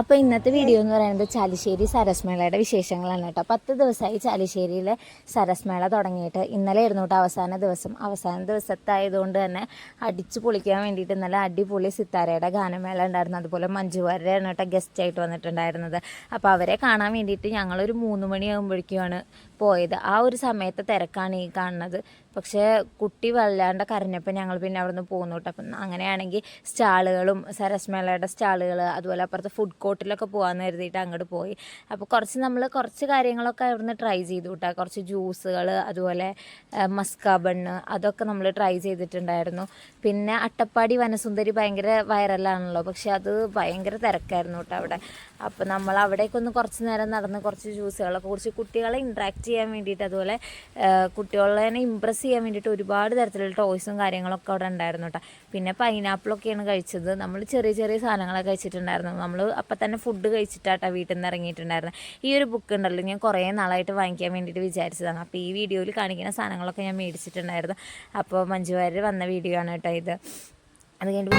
അപ്പോൾ ഇന്നത്തെ വീഡിയോ എന്ന് പറയുന്നത് ചാലിശ്ശേരി സരസ്മേളയുടെ വിശേഷങ്ങളാണ് കേട്ടോ. 10 ദിവസമായി ചാലിശ്ശേരിയിലെ സരസ്മേള തുടങ്ങിയിട്ട്. ഇന്നലെ ആയിരുന്നു കേട്ടോ അവസാന ദിവസത്തായതുകൊണ്ട് തന്നെ അടിച്ചു പൊളിക്കാൻ വേണ്ടിയിട്ട് ഇന്നലെ അടിപൊളി സിത്താരയുടെ ഗാനമേള ഉണ്ടായിരുന്നു. അതുപോലെ മഞ്ജു വാര്യരാണ് കേട്ടോ ഗസ്റ്റായിട്ട് വന്നിട്ടുണ്ടായിരുന്നത്. അപ്പോൾ അവരെ കാണാൻ വേണ്ടിയിട്ട് ഞങ്ങളൊരു 3 മണിയാകുമ്പോഴേക്കുമാണ് പോയത്. ആ ഒരു സമയത്ത് തിരക്കാണ് ഈ കാണുന്നത്. പക്ഷേ കുട്ടി വല്ലാണ്ട് കരഞ്ഞപ്പോൾ ഞങ്ങൾ പിന്നെ അവിടെ നിന്ന് പോന്നു കേട്ടോ. അപ്പം അങ്ങനെയാണെങ്കിൽ സ്റ്റാളുകളും സരസ്മേളയുടെ സ്റ്റാളുകൾ അതുപോലെ അപ്പുറത്ത് ഫുഡ് കോർട്ടിലൊക്കെ പോകാമെന്ന് കരുതിയിട്ട് അങ്ങോട്ട് പോയി. അപ്പോൾ കുറച്ച് കാര്യങ്ങളൊക്കെ അവിടെ നിന്ന് ട്രൈ ചെയ്തു കേട്ടോ. കുറച്ച് ജ്യൂസുകൾ അതുപോലെ മസ്ക ബണ്ണ് അതൊക്കെ നമ്മൾ ട്രൈ ചെയ്തിട്ടുണ്ടായിരുന്നു. പിന്നെ അട്ടപ്പാടി വനസുന്ദരി ഭയങ്കര വൈറലാണല്ലോ, പക്ഷെ അത് ഭയങ്കര തിരക്കായിരുന്നു കേട്ടോ അവിടെ. അപ്പോൾ നമ്മൾ അവിടേക്കൊന്ന് കുറച്ച് നേരം നടന്ന് കുറച്ച് ജ്യൂസുകളൊക്കെ കുറിച്ച് കുട്ടികളെ ഇൻട്രാക്ട് ചെയ്യാൻ വേണ്ടിയിട്ട് അതുപോലെ കുട്ടികളെ ഇമ്പ്രസ് ചെയ്യാൻ വേണ്ടിയിട്ട് ഒരുപാട് തരത്തിലുള്ള ടോയ്സും കാര്യങ്ങളൊക്കെ അവിടെ ഉണ്ടായിരുന്നു കേട്ടോ. പിന്നെ പൈനാപ്പിളൊക്കെയാണ് കഴിച്ചത്. നമ്മൾ ചെറിയ ചെറിയ സാധനങ്ങളൊക്കെ കഴിച്ചിട്ടുണ്ടായിരുന്നു. നമ്മൾ അപ്പം തന്നെ ഫുഡ് കഴിച്ചിട്ടാട്ടോ വീട്ടിൽ നിന്ന് ഇറങ്ങിയിട്ടുണ്ടായിരുന്നു. ഈ ഒരു ബുക്ക് ഉണ്ടല്ലോ, ഞാൻ കുറേ നാളായിട്ട് വാങ്ങിക്കാൻ വേണ്ടിയിട്ട് വിചാരിച്ചതാണ്. അപ്പോൾ ഈ വീഡിയോയിൽ കാണിക്കുന്ന സാധനങ്ങളൊക്കെ ഞാൻ മേടിച്ചിട്ടുണ്ടായിരുന്നു. അപ്പോൾ മഞ്ജു വാര്യർ വന്ന വീഡിയോ ആണ് കേട്ടോ ഇത്. അത് കഴിഞ്ഞിട്ട്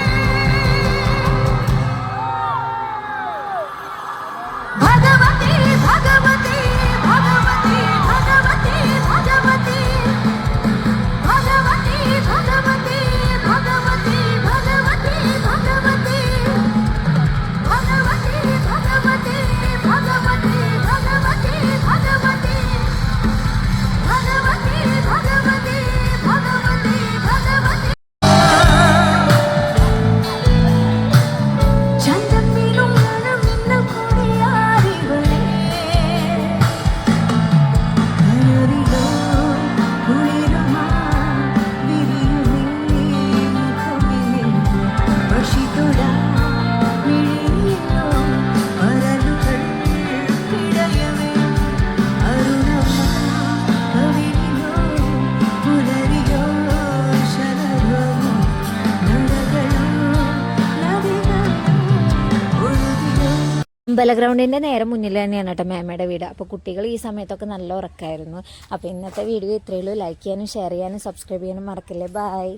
ബലഗ്രൗണ്ടിൻ്റെ നേരെ മുന്നിൽ തന്നെയാണ് കേട്ടോ മേമയുടെ വീട്. അപ്പോൾ കുട്ടികൾ ഈ സമയത്തൊക്കെ നല്ല ഉറക്കമായിരുന്നു. അപ്പോൾ ഇന്നത്തെ വീഡിയോ ഇത്രയേ ഉള്ളൂ. ലൈക്ക് ചെയ്യാനും ഷെയർ ചെയ്യാനും സബ്സ്ക്രൈബ് ചെയ്യാനും മറക്കല്ലേ. ബൈ.